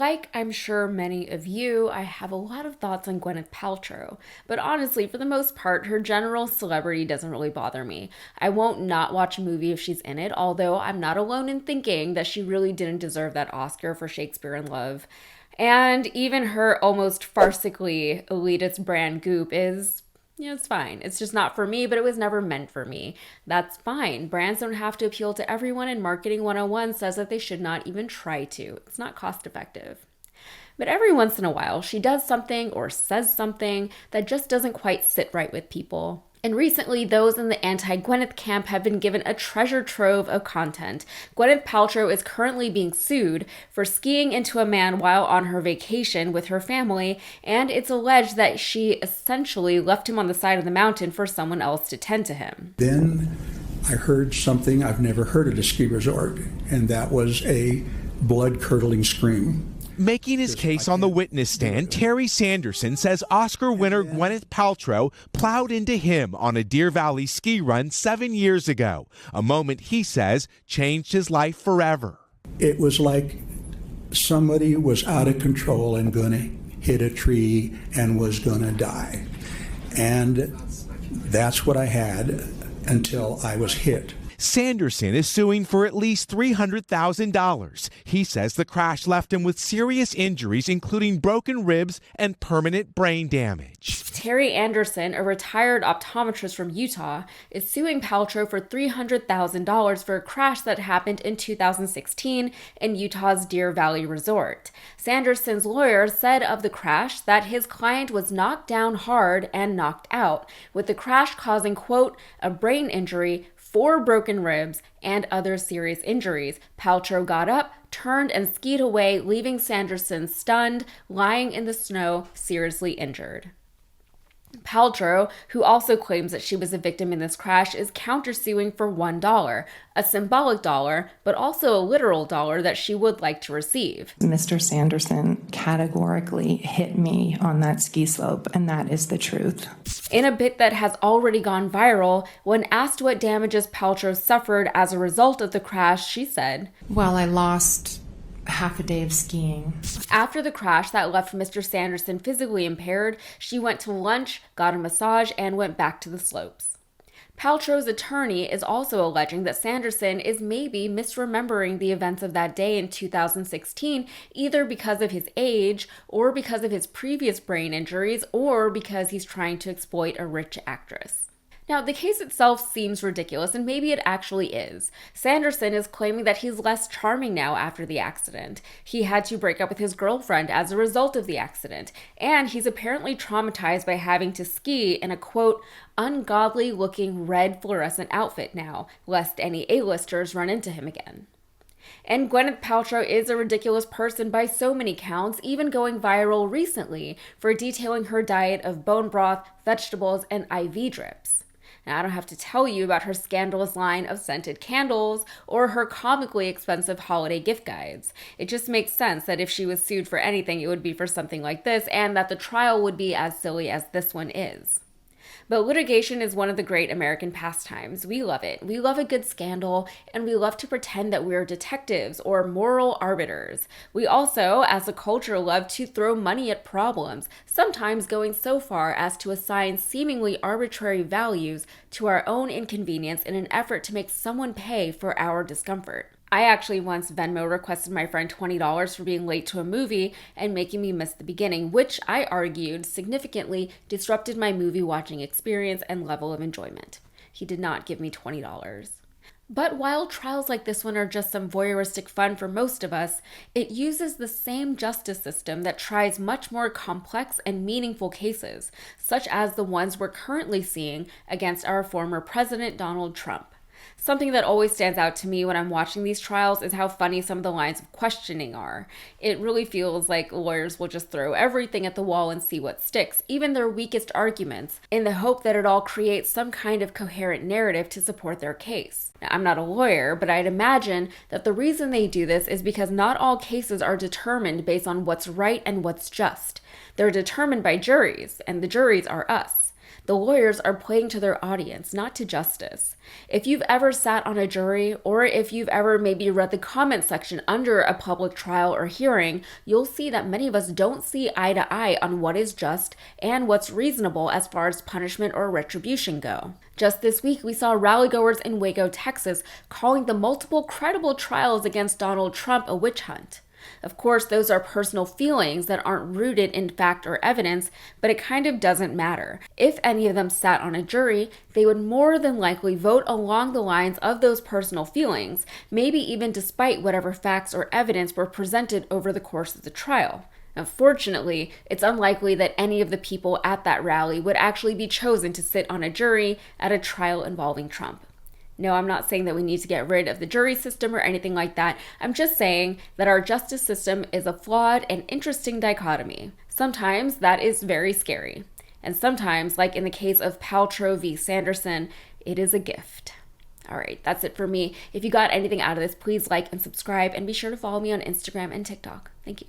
Like I'm sure many of you, I have a lot of thoughts on Gwyneth Paltrow, but honestly, for the most part, her general celebrity doesn't really bother me. I won't not watch a movie if she's in it, although I'm not alone in thinking that she really didn't deserve that Oscar for Shakespeare in Love. And even her almost farcically elitist brand Goop is, it's fine. It's just not for me, but it was never meant for me. That's fine. Brands don't have to appeal to everyone, and Marketing 101 says that they should not even try to. It's not cost effective. But every once in a while, she does something or says something that just doesn't quite sit right with people. And recently, those in the anti-Gwyneth camp have been given a treasure trove of content. Gwyneth Paltrow is currently being sued for skiing into a man while on her vacation with her family, and it's alleged that she essentially left him on the side of the mountain for someone else to tend to him. Then I heard something I've never heard at a ski resort, and that was a blood-curdling scream. Making his case on the witness stand, Terry Sanderson says Oscar winner Gwyneth Paltrow plowed into him on a Deer Valley ski run 7 years ago, a moment he says changed his life forever. It was like somebody was out of control and gonna hit a tree and was gonna die. And that's what I had until I was hit. Sanderson is suing for at least $300,000. He says the crash left him with serious injuries, including broken ribs and permanent brain damage. Terry Anderson, a retired optometrist from Utah, is suing Paltrow for $300,000 for a crash that happened in 2016 in Utah's Deer Valley Resort. Sanderson's lawyer said of the crash that his client was knocked down hard and knocked out, with the crash causing, quote, a brain injury, 4 broken ribs, and other serious injuries. Paltrow got up, turned, and skied away, leaving Sanderson stunned, lying in the snow, seriously injured. Paltrow, who also claims that she was a victim in this crash, is countersuing for $1, a symbolic dollar, but also a literal dollar that she would like to receive. Mr. Sanderson categorically hit me on that ski slope, and that is the truth. In a bit that has already gone viral, when asked what damages Paltrow suffered as a result of the crash, she said, "Well, I lost half a day of skiing." After the crash that left Mr. Sanderson physically impaired, she went to lunch, got a massage, and went back to the slopes. Paltrow's attorney is also alleging that Sanderson is maybe misremembering the events of that day in 2016, either because of his age, or because of his previous brain injuries, or because he's trying to exploit a rich actress. Now, the case itself seems ridiculous, and maybe it actually is. Sanderson is claiming that he's less charming now after the accident. He had to break up with his girlfriend as a result of the accident, and he's apparently traumatized by having to ski in a, quote, ungodly-looking red fluorescent outfit now, lest any A-listers run into him again. And Gwyneth Paltrow is a ridiculous person by so many counts, even going viral recently for detailing her diet of bone broth, vegetables, and IV drips. Now, I don't have to tell you about her scandalous line of scented candles or her comically expensive holiday gift guides. It just makes sense that if she was sued for anything, it would be for something like this, and that the trial would be as silly as this one is. But litigation is one of the great American pastimes. We love it. We love a good scandal, and we love to pretend that we're detectives or moral arbiters. We also, as a culture, love to throw money at problems, sometimes going so far as to assign seemingly arbitrary values to our own inconvenience in an effort to make someone pay for our discomfort. I actually once Venmo requested my friend $20 for being late to a movie and making me miss the beginning, which I argued significantly disrupted my movie watching experience and level of enjoyment. He did not give me $20. But while trials like this one are just some voyeuristic fun for most of us, it uses the same justice system that tries much more complex and meaningful cases, such as the ones we're currently seeing against our former president, Donald Trump. Something that always stands out to me when I'm watching these trials is how funny some of the lines of questioning are. It really feels like lawyers will just throw everything at the wall and see what sticks, even their weakest arguments, in the hope that it all creates some kind of coherent narrative to support their case. Now, I'm not a lawyer, but I'd imagine that the reason they do this is because not all cases are determined based on what's right and what's just. They're determined by juries, and the juries are us. The lawyers are playing to their audience, not to justice. If you've ever sat on a jury, or if you've ever maybe read the comment section under a public trial or hearing, you'll see that many of us don't see eye to eye on what is just and what's reasonable as far as punishment or retribution go. Just this week, we saw rallygoers in Waco, Texas, calling the multiple credible trials against Donald Trump a witch hunt. Of course, those are personal feelings that aren't rooted in fact or evidence, but it kind of doesn't matter. If any of them sat on a jury, they would more than likely vote along the lines of those personal feelings, maybe even despite whatever facts or evidence were presented over the course of the trial. Unfortunately, it's unlikely that any of the people at that rally would actually be chosen to sit on a jury at a trial involving Trump. No, I'm not saying that we need to get rid of the jury system or anything like that. I'm just saying that our justice system is a flawed and interesting dichotomy. Sometimes that is very scary. And sometimes, like in the case of Paltrow v. Sanderson, it is a gift. All right, that's it for me. If you got anything out of this, please like and subscribe, and be sure to follow me on Instagram and TikTok. Thank you.